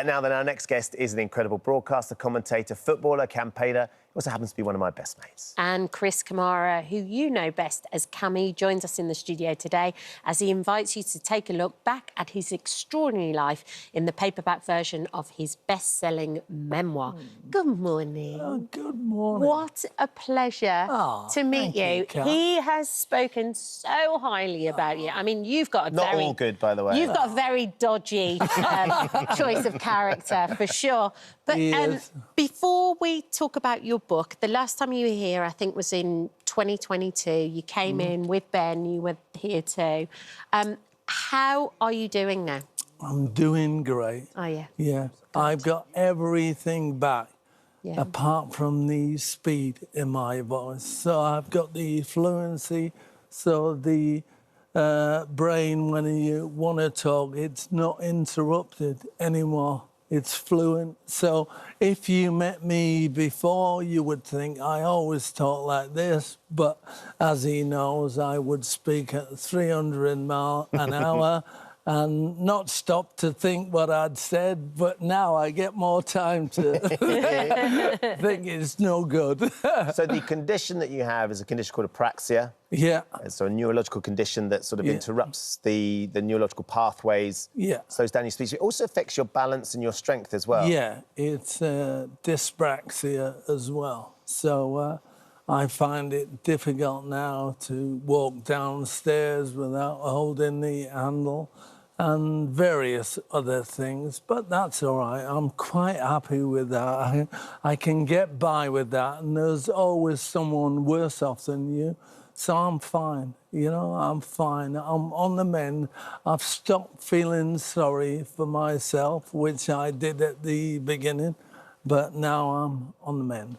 Now then, our next guest is an incredible broadcaster, commentator, footballer, campaigner. He also happens to be one of my best mates. And Chris Kamara, who you know best as Cammy, joins us in the studio today as he invites you to take a look back at his extraordinary life in the paperback version of his best-selling memoir. Good morning. Oh, good morning. What a pleasure to meet you. Kat. He has spoken so highly about you. I mean, you've got a Not very... all good, by the way. You've got a very dodgy choice of character, for sure. But before we talk about your book, the last time you were here, I think, was in 2022. You came in with Ben. You were here too. How are you doing now? I'm doing great. Are you? Yeah. I've got everything back, apart from the speed in my voice. So I've got the fluency, so the brain, when you want to talk, it's not interrupted anymore. It's fluent. So if you met me before, you would think I always talk like this. But as he knows, I would speak at 300 miles an hour and not stop to think what I'd said. But now I get more time to think it's no good. So the condition that you have is a condition called apraxia. Yeah. So a neurological condition that sort of interrupts the neurological pathways, slows down your speech. It also affects your balance and your strength as well. Yeah, it's dyspraxia as well. So I find it difficult now to walk downstairs without holding the handle and various other things, but that's all right. I'm quite happy with that. I can get by with that, and there's always someone worse off than you. So I'm fine, you know, I'm fine. I'm on the mend. I've stopped feeling sorry for myself, which I did at the beginning, but now I'm on the mend.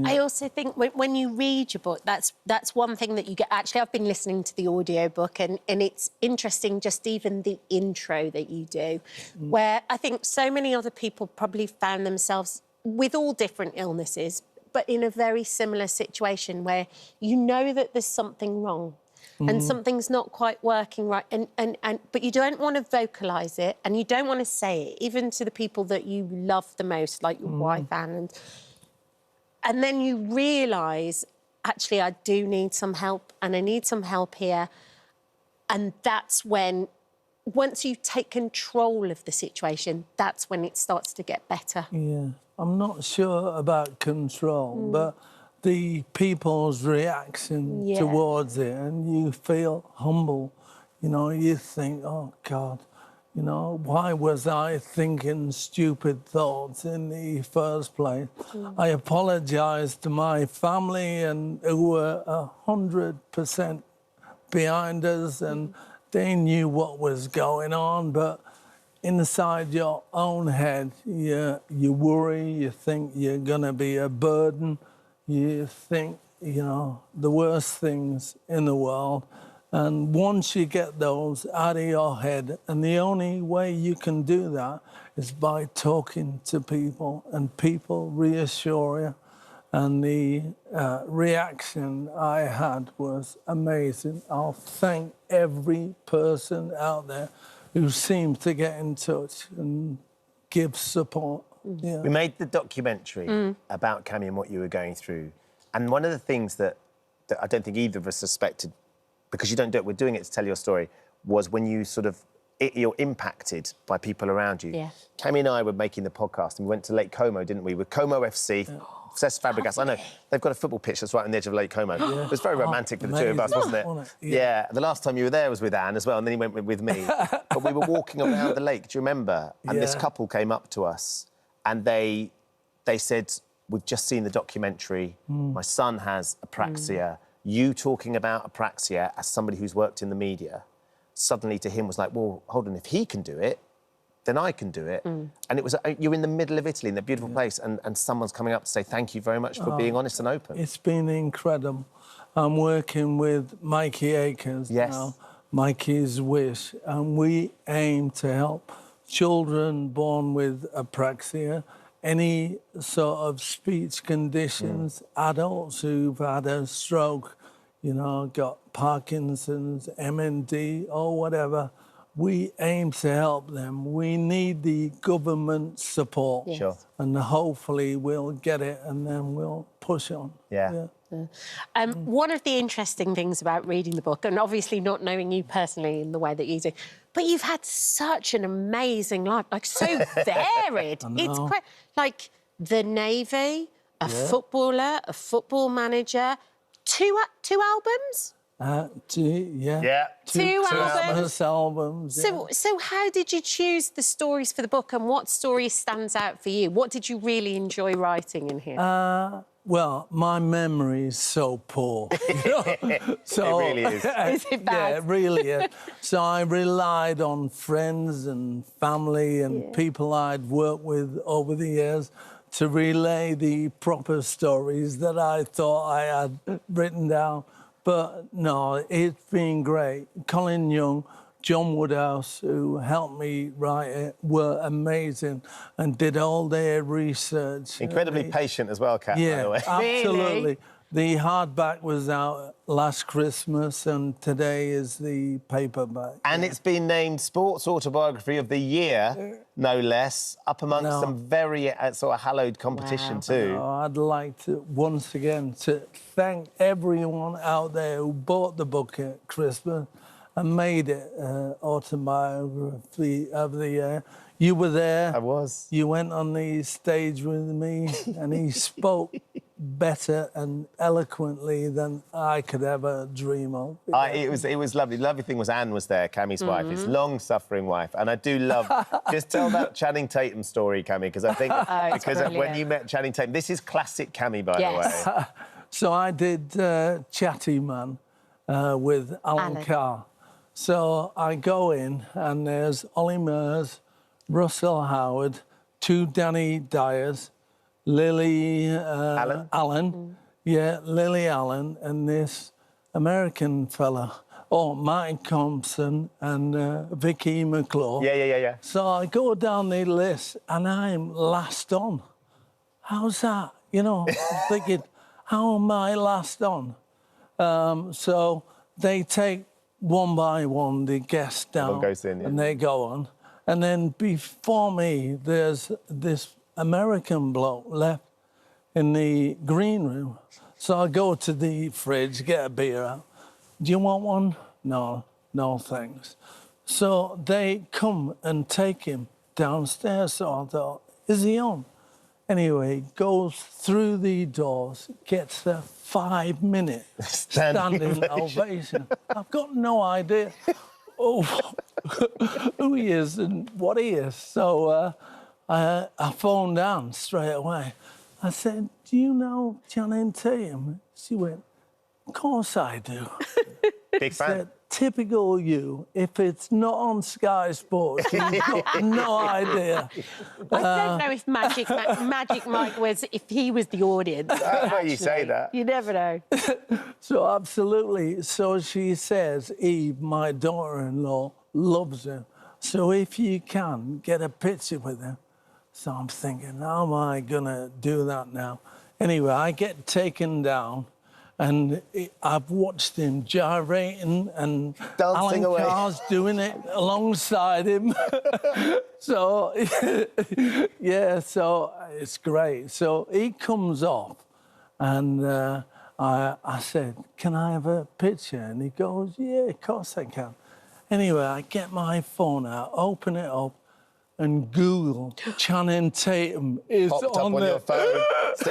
I also think when you read your book, that's one thing that you get. Actually, I've been listening to the audiobook, and it's interesting, just even the intro that you do, where I think so many other people probably found themselves with all different illnesses, but in a very similar situation where you know that there's something wrong and something's not quite working right, but you don't want to vocalise it and you don't want to say it, even to the people that you love the most, like your wife, Anne. And then you realise, actually, I do need some help and I need some help here. And that's when, once you take control of the situation, that's when it starts to get better. Yeah, I'm not sure about control, but the people's reaction towards it, and you feel humble. You know, you think, oh, God, you know, why was I thinking stupid thoughts in the first place? I apologise to my family, and who were 100% behind us, and they knew what was going on. But inside your own head, you worry, you think you're going to be a burden, you think, you know, the worst things in the world. And once you get those out of your head, and the only way you can do that is by talking to people, and people reassure you. And the reaction I had was amazing. I'll thank every person out there who seems to get in touch and give support. Yeah. We made the documentary about Cammy and what you were going through. And one of the things that I don't think either of us suspected, because you don't do it, we're doing it to tell your story, was when you sort of, you're impacted by people around you. Yeah. Cammy and I were making the podcast, and we went to Lake Como, didn't we, with Como FC, Cesc Fabregas. I know, they've got a football pitch that's right on the edge of Lake Como. It was very romantic for the two of us, wasn't it? Yeah. The last time you were there was with Anne as well, and then he went with me. But we were walking around the lake, do you remember? And this couple came up to us, and they said, we've just seen the documentary, my son has apraxia. You talking about apraxia as somebody who's worked in the media, suddenly to him was like, well, hold on, if he can do it, then I can do it. And it was, you're in the middle of Italy, in that beautiful place, and someone's coming up to say thank you very much for being honest and open. It's been incredible. I'm working with Mikey Akers now, Mikey's Wish, and we aim to help children born with apraxia, any sort of speech conditions, adults who've had a stroke, you know, got Parkinson's, MND, or whatever. we aim to help them. We need the government support. Yes. Sure. And hopefully we'll get it and then we'll push on. Yeah. One of the interesting things about reading the book, and obviously not knowing you personally in the way that you do, but you've had such an amazing life, like so varied. It's quite like the Navy, a footballer, a football manager, two albums. Yeah. Two albums. albums. Yeah. So how did you choose the stories for the book, and what story stands out for you? What did you really enjoy writing in here? Well, my memory is so poor. So, It really is. Is it bad? Yeah, it really is. So I relied on friends and family and people I'd worked with over the years to relay the proper stories that I thought I had written down. But no, it's been great. Colin Young, John Woodhouse, who helped me write it, were amazing and did all their research. Incredibly patient as well, Kat, by the way. Absolutely. Really? The hardback was out last Christmas and today is the paperback. And it's been named Sports Autobiography of the Year, no less, up amongst some very sort of hallowed competition too. I'd like to, once again, to thank everyone out there who bought the book at Christmas and made it Autobiography of the Year. You were there. I was. You went on the stage with me and he spoke better and eloquently than I could ever dream of. It was lovely. The lovely thing was Anne was there, Cammie's wife, his long-suffering wife. And I do love... Just tell that Channing Tatum story, Cammie, because I think... because when you met Channing Tatum... This is classic Cammie, by the way. So I did Chatty Man with Alan Carr. So I go in and there's Ollie Murs, Russell Howard, two Danny Dyers, Lily Allen. Yeah, Lily Allen, and this American fella, Martin Compson and Vicky McClure. Yeah. So I go down the list and I'm last on. How's that? You know, thinking, how am I last on? So they take one by one the guests down goes in, and they go on. And then before me, there's this American bloke left in the green room. So I go to the fridge, get a beer out. Do you want one? No, thanks. So they come and take him downstairs. So I thought, is he on? Anyway, goes through the doors, gets a 5-minute standing ovation. I've got no idea who he is and what he is. So I phoned down straight away. I said, do you know Channing Tatum? She went, of course I do. Big fan. Said, typical you. If it's not on Sky Sports, you've got no idea. I don't know if Magic Mike was, if he was the audience. How you say that. You never know. So absolutely. So she says, Eve, my daughter-in-law, loves him. So if you can, get a picture with him. So I'm thinking, how am I going to do that now? Anyway, I get taken down. And I've watched him gyrating and dancing Alan away. Carr's doing it alongside him. So, yeah, so it's great. So he comes off and I said, can I have a picture? And he goes, yeah, of course I can. Anyway, I get my phone out, open it up, and Google Channing Tatum is Popped up on the... your phone. So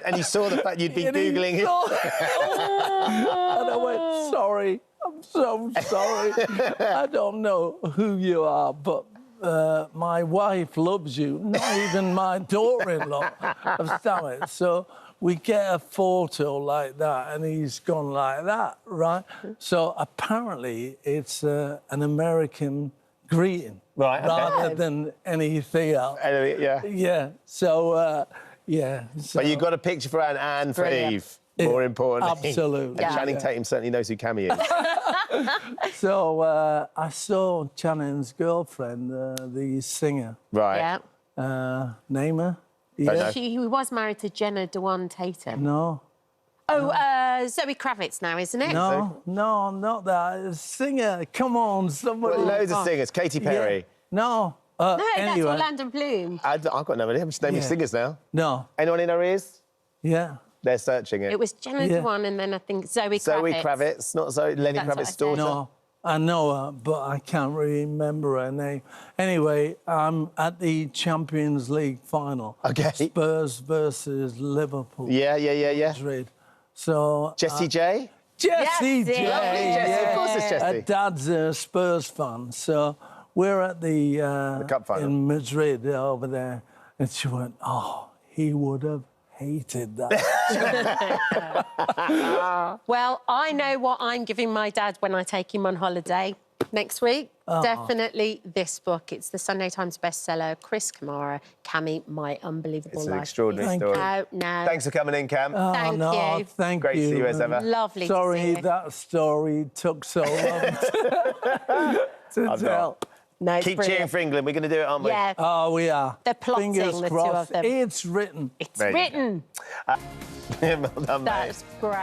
and you saw the fact you'd been Googling him. And I went, sorry, I'm so sorry. I don't know who you are, but my wife loves you, not even my daughter-in-law. Damn it. So we get a photo like that, and he's gone like that, right? So apparently it's an American greeting. Right, okay. Rather than anything else. Yeah. Yeah, so, yeah. So, But you got a picture for Anne and for Brilliant. Eve, more importantly. Absolutely. And Channing Tatum certainly knows who Cammie is. So I saw Channing's girlfriend, the singer. Right. Yeah. Name her? Don't know. He was married to Jenna Dewan Tatum. No. Oh, Zoe Kravitz now, isn't it? No, not that. A singer. Come on, somebody. Well, loads of singers. Katy Perry. Yeah. No. No, anyway. that's Orlando Bloom. I've got no idea. I'm just naming singers now. No. Anyone in our ears? Yeah. They're searching it. It was Jenna Dewan and then I think Zoe Kravitz. Zoe Kravitz, not Zoe. Lenny That's what I Kravitz's said. daughter. No. I know her, but I can't remember her name. Anyway, I'm at the Champions League final. Okay. Spurs versus Liverpool. Yeah. Madrid. So Jessie J? Jessie Yes, J. Lovely Jessie, of course it's Jessie. Her dad's a Spurs fan, so we're at the cup final. in Madrid over there, and she went, "Oh, he would have hated that." Well, I know what I'm giving my dad when I take him on holiday next week. Definitely this book. It's the Sunday Times bestseller, Chris Kamara, Cammy, My Unbelievable It's Life. an extraordinary Thank story. Oh, no. Thanks for coming in, Cam. Thank no, you. Thank Great you. to see you as ever. Lovely to Sorry see you. that story took so long to tell. No, it's Keep brilliant. cheering for England. We're going to do it, aren't we? Yeah, Oh, we are. They're plotting, Fingers the two crossed. of them. It's written. it's There you go. written. Well done, mate. That's great.